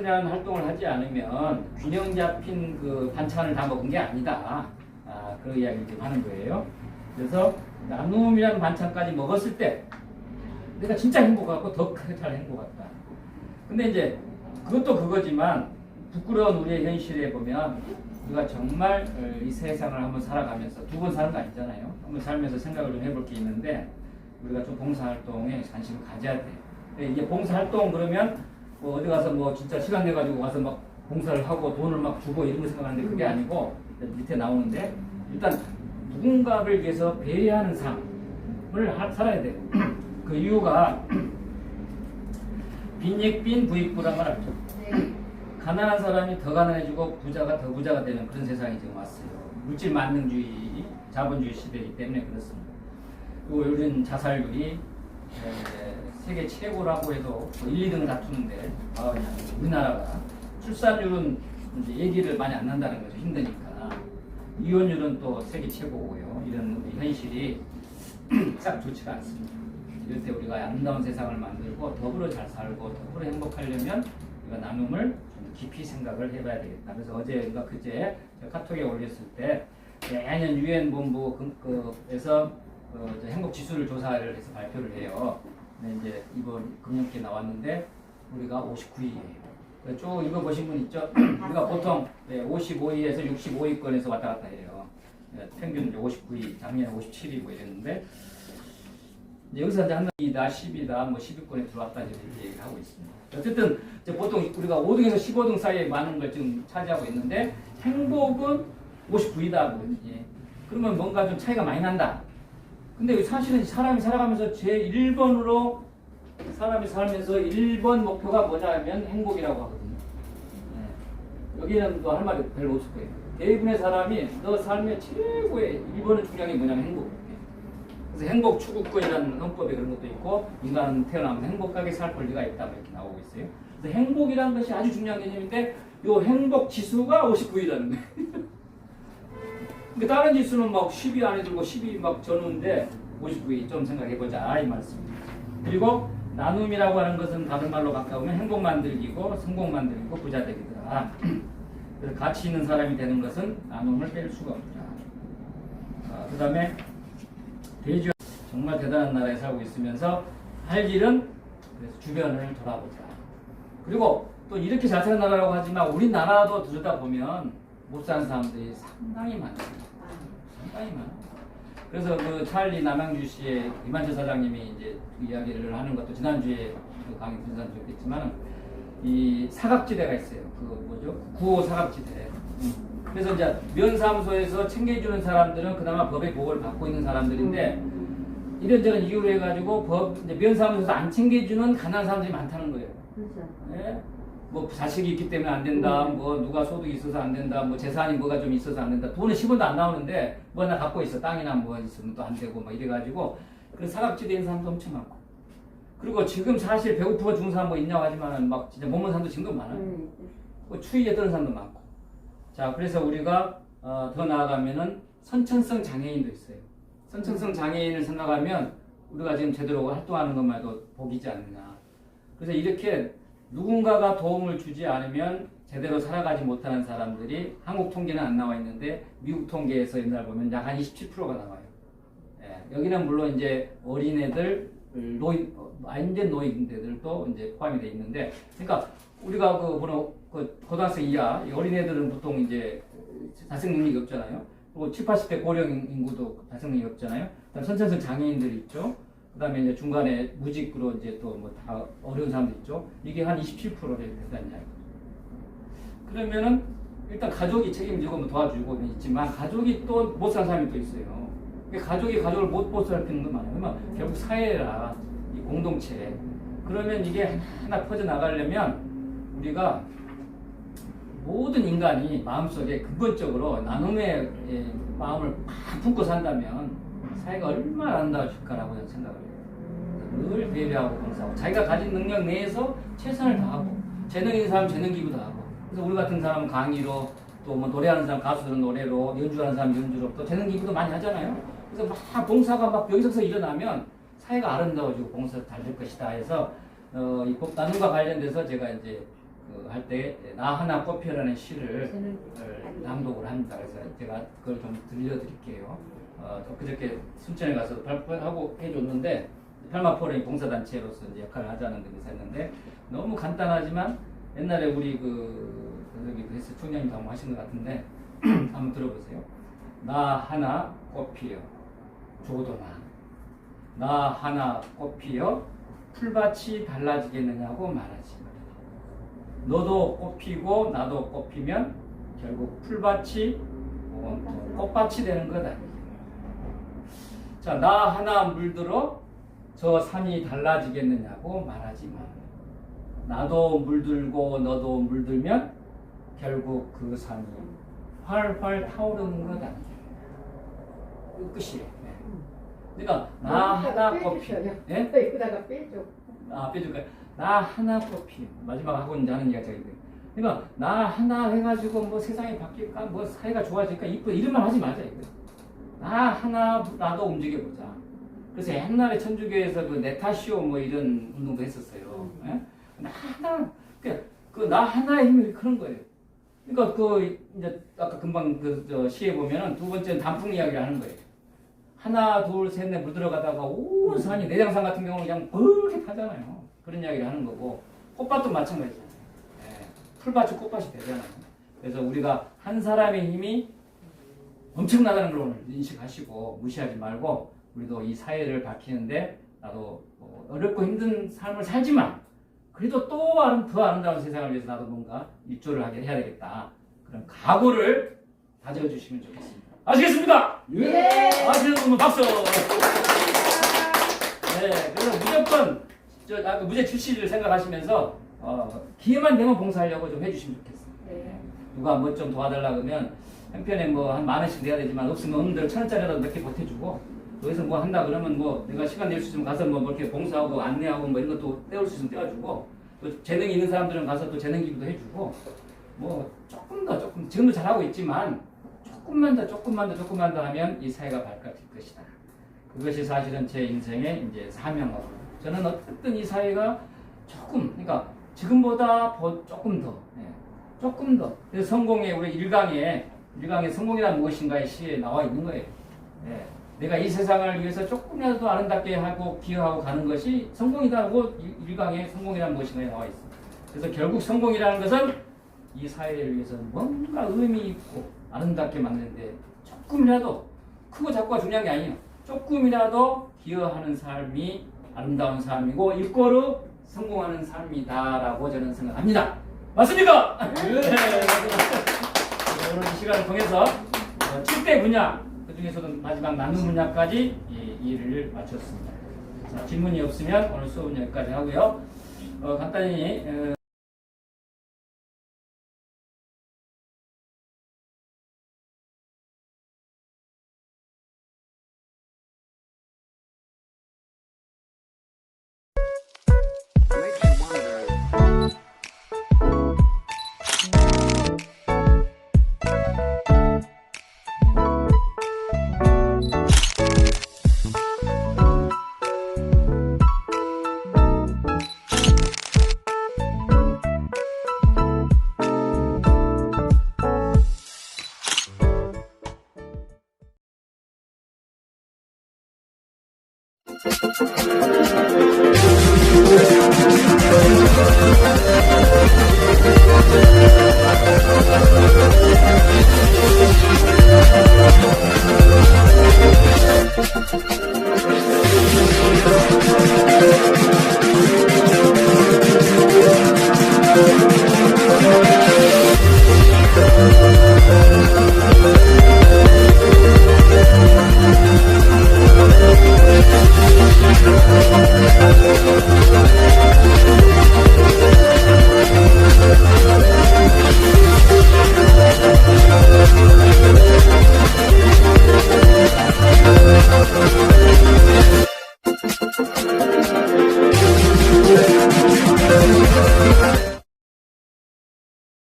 그러냐는 활동을 하지 않으면 균형 잡힌 그 반찬을 다 먹은 게 아니다. 그런 이야기를 지금 하는 거예요. 그래서 나눔이라는 반찬까지 먹었을 때 내가 진짜 행복하고 더 잘 행복하다. 근데 이제 그것도 그거지만 부끄러운 우리의 현실에 보면 우리가 정말 이 세상을 한번 살아가면서 두 번 사는 거 아니잖아요. 한번 살면서 생각을 좀 해볼 게 있는데 우리가 좀 봉사활동에 관심을 가져야 돼. 이게 봉사활동 그러면 뭐 어디 가서 뭐 진짜 시간 내가지고 가서 막 봉사를 하고 돈을 막 주고 이런 거 생각하는데 그게 아니고 밑에 나오는데 일단 누군가를 위해서 배려하는 삶을 살아야 돼요. 그 이유가 빈익빈 부익부란 말 알죠? 네. 가난한 사람이 더 가난해지고 부자가 더 부자가 되는 그런 세상이 지금 왔어요. 물질 만능주의, 자본주의 시대이기 때문에 그렇습니다. 그리고 요즘 자살률이 세계 최고라고 해도 1, 2등을 다투는데 우리나라가 출산율은 이제 얘기를 많이 안 한다는 거죠. 힘드니까. 이혼율은 또 세계 최고고요. 이런 현실이 참 좋지가 않습니다. 이럴 때 우리가 아름다운 세상을 만들고 더불어 잘 살고 더불어 행복하려면 우리가 나눔을 좀 깊이 생각을 해봐야 되겠다. 그래서 어제인가 그제 카톡에 올렸을 때 매년 유엔 본부에서 행복 지수를 조사를 해서 발표를 해요. 근데 이제 이번 금년기에 나왔는데 우리가 59위예요. 쭉 읽어보신 분 있죠? 우리가 보통 55위에서 65위권에서 왔다 갔다 해요. 평균 이제 59위, 작년에 57위 뭐 이랬는데 이제 여기서 이제 한 명이다, 10이다, 뭐 10위권에 들어왔다 이렇게 얘기를 하고 있습니다. 어쨌든 이제 보통 우리가 5등에서 15등 사이에 많은 걸 지금 차지하고 있는데 행복은 59위다 그러지. 그러면 뭔가 좀 차이가 많이 난다. 근데 사실은 사람이 살아가면서 제1번으로 사람이 살면서 1번 목표가 뭐냐면 행복이라고 하거든요. 여기는 또 할 말이 별로 없을 거예요. 대부분의 사람이 너 삶의 최고의 1번은 중요한 게 뭐냐면 행복. 그래서 행복 추구권이라는 헌법에 그런 것도 있고 인간은 태어나면 행복하게 살 권리가 있다 이렇게 나오고 있어요. 그래서 행복이라는 것이 아주 중요한 개념인데 이 행복 지수가 59이라는 거예요. 그러니까 다른 지수는 막 10이 안에 들고 10이 막 저는데 59위 좀 생각해보자 이 말씀입니다. 그리고 나눔이라고 하는 것은 다른 말로 바꿔보면 행복 만들기고 성공 만들기고 부자 되기더라. 그래서 가치 있는 사람이 되는 것은 나눔을 뺄 수가 없다. 그 다음에 대주 정말 대단한 나라에 살고 있으면서 할 일은 그래서 주변을 돌아보자. 그리고 또 이렇게 잘 사는 나라라고 하지만 우리나라도 들여다보면 못 사는 사람들이 상당히 많습니다. 상당히 많아요. 그래서 그 찰리 남양주 씨의 이만철 사장님이 이제 이야기를 하는 것도 지난주에 그 강의 듣는 사람 좋겠지만 이 사각지대가 있어요. 그 뭐죠? 구호 사각지대. 그래서 이제 면사무소에서 챙겨주는 사람들은 그나마 법의 보호를 받고 있는 사람들인데 이런저런 이유로 해가지고 이제 면사무소에서 안 챙겨주는 가난한 사람들이 많다는 거예요. 그렇죠. 네? 뭐 자식이 있기 때문에 안 된다, 뭐 누가 소득이 있어서 안 된다, 뭐 재산이 뭐가 좀 있어서 안 된다. 돈은 10원도 안 나오는데 뭐 하나 갖고 있어. 땅이나 뭐 있으면 또 안 되고 막 이래가지고 그래서 사각지대에 있는 사람도 엄청 많고. 그리고 지금 사실 배고프고 죽은 사람 뭐 있냐고 하지만 막 진짜 못 먹는 사람도 지금도 많아요. 뭐 추위에 떠는 사람도 많고. 자, 그래서 우리가 더 나아가면은 선천성 장애인도 있어요. 선천성 장애인을 생각하면 우리가 지금 제대로 활동하는 것만 해도 복이지 않느냐. 그래서 이렇게 누군가가 도움을 주지 않으면 제대로 살아가지 못하는 사람들이 한국 통계는 안 나와 있는데 미국 통계에서 옛날 보면 약 한 27%가 나와요. 예, 여기는 물론 이제 어린애들, 완전 노인들도 이제 포함이 돼 있는데, 그러니까 우리가 그 고등학생 이하 어린애들은 보통 이제 자생 능력이 없잖아요. 그리고 7, 80대 고령 인구도 자생 능력이 없잖아요. 그다음 선천성 장애인들이 있죠. 그 다음에 이제 중간에 무직으로 이제 또 뭐 다 어려운 사람도 있죠. 이게 한 27%를 된다는 이야기. 그러면은 일단 가족이 책임지고 뭐 도와주고 있지만 가족이 또 못 사는 사람이 또 있어요. 가족이 가족을 못 보살피는 건 많아요. 그러면 결국 사회라, 이 공동체. 그러면 이게 하나 퍼져 나가려면 우리가 모든 인간이 마음속에 근본적으로 나눔의 마음을 팍 품고 산다면 사회가 얼마나 아름다워질까라고 저는 생각을 해요. 늘 배려하고 봉사하고 자기가 가진 능력 내에서 최선을 다하고 재능 있는 사람은 재능 기부도 하고 그래서 우리 같은 사람은 강의로 또 뭐 노래하는 사람 가수들은 노래로 연주하는 사람 연주로 또 재능 기부도 많이 하잖아요. 그래서 막 봉사가 막 여기서부터 일어나면 사회가 아름다워지고 봉사가 잘 될 것이다 해서 이 나눔과 관련돼서 제가 이제 할 때 나 하나 꽃피어라는 시를 낭독을 합니다. 그래서 제가 그걸 좀 들려드릴게요. 그저께 순천에 가서 발표하고 해줬는데 팔마포럼이 봉사단체로서 이제 역할을 하자는 데서 했는데 너무 간단하지만 옛날에 우리 여기 그래서 총장님도 한번 하신 것 같은데 한번 들어보세요. 나 하나 꽃피어 조도나 나 하나 꽃피어 풀밭이 달라지겠느냐고 말하지 말라. 너도 꽃피고 나도 꽃피면 결국 풀밭이 꽃밭이 되는 것 아니에요. 자, 나 하나 물들어 저 산이 달라지겠느냐고 말하지 마라. 나도 물들고 너도 물들면 결국 그 산이 활활 타오르는 것 아니에요. 끝이에요. 네. 그러니까 나 하나 꽃피. 예? 여기다가 빼줘. 빼줄까요? 나 하나 꽃피. 마지막 하고 이제 하는 이야기가 이거예요. 그러니까 나 하나 해가지고 뭐 세상이 바뀔까, 뭐 사회가 좋아질까, 이쁜 이름만 하지 마자 이거. 나 하나 나도 움직여보자. 그래서 옛날에 천주교에서 그 네타시오 뭐 이런 운동도 했었어요. 예? 나 하나, 그 나 하나의 힘이 그런 거예요. 그러니까 이제 아까 금방 시에 보면은 두 번째는 단풍 이야기를 하는 거예요. 하나, 둘, 셋, 넷 물 들어가다가 온 산이 내장산 같은 경우는 그냥 뻘게 타잖아요. 그런 이야기를 하는 거고 꽃밭도 마찬가지잖아요. 예, 풀밭이 꽃밭이 되잖아요. 그래서 우리가 한 사람의 힘이 엄청나다는 걸 오늘 인식하시고 무시하지 말고 우리도 이 사회를 밝히는데 나도 어렵고 힘든 삶을 살지만 그래도 또 더 아름다운 세상을 위해서 나도 뭔가 일조를 해야 되겠다. 그런 각오를 다져주시면 좋겠습니다. 아시겠습니까? 예. 아시는 분은 박수. 네, 그래서 무조건 아까 무죄 출시를 생각하시면서 기회만 되면 봉사하려고 좀 해주시면 좋겠어요. 네. 누가 뭐 좀 도와달라 그러면 한편에 뭐 한 10,000원씩 내야 되지만 없으면 없는 1,000원짜리라도 몇 개 보태주고 여기서 뭐 한다 그러면 뭐 내가 시간 낼 수 있으면 가서 뭐 이렇게 봉사하고 안내하고 뭐 이런 것도 떼올 수 있으면 떼어주고 또 재능이 있는 사람들은 가서 또 재능 기부도 해주고 뭐 조금 지금도 잘하고 있지만 조금만 더 하면 이 사회가 밝아질 것이다. 그것이 사실은 제 인생의 이제 사명하고 저는 어쨌든 이 사회가 그러니까 지금보다 조금 더 그래서 성공의 우리 일강의 성공이란 무엇인가의 시에 나와 있는 거예요. 예. 내가 이 세상을 위해서 조금이라도 아름답게 하고 기여하고 가는 것이 성공이다고 일강의 성공이란 무엇인가에 나와 있습니다. 그래서 결국 성공이라는 것은 이 사회를 위해서 뭔가 의미 있고 아름답게 만드는데 조금이라도 크고 작고가 중요한 게 아니에요. 조금이라도 기여하는 삶이 아름다운 삶이고 일거로 성공하는 삶이다라고 저는 생각합니다. 맞습니까? 네. 오늘 이 시간을 통해서 7대 분야 그 중에서도 마지막 나눔 분야까지 이 일을 마쳤습니다. 자, 질문이 없으면 오늘 수업은 여기까지 하고요. 간단히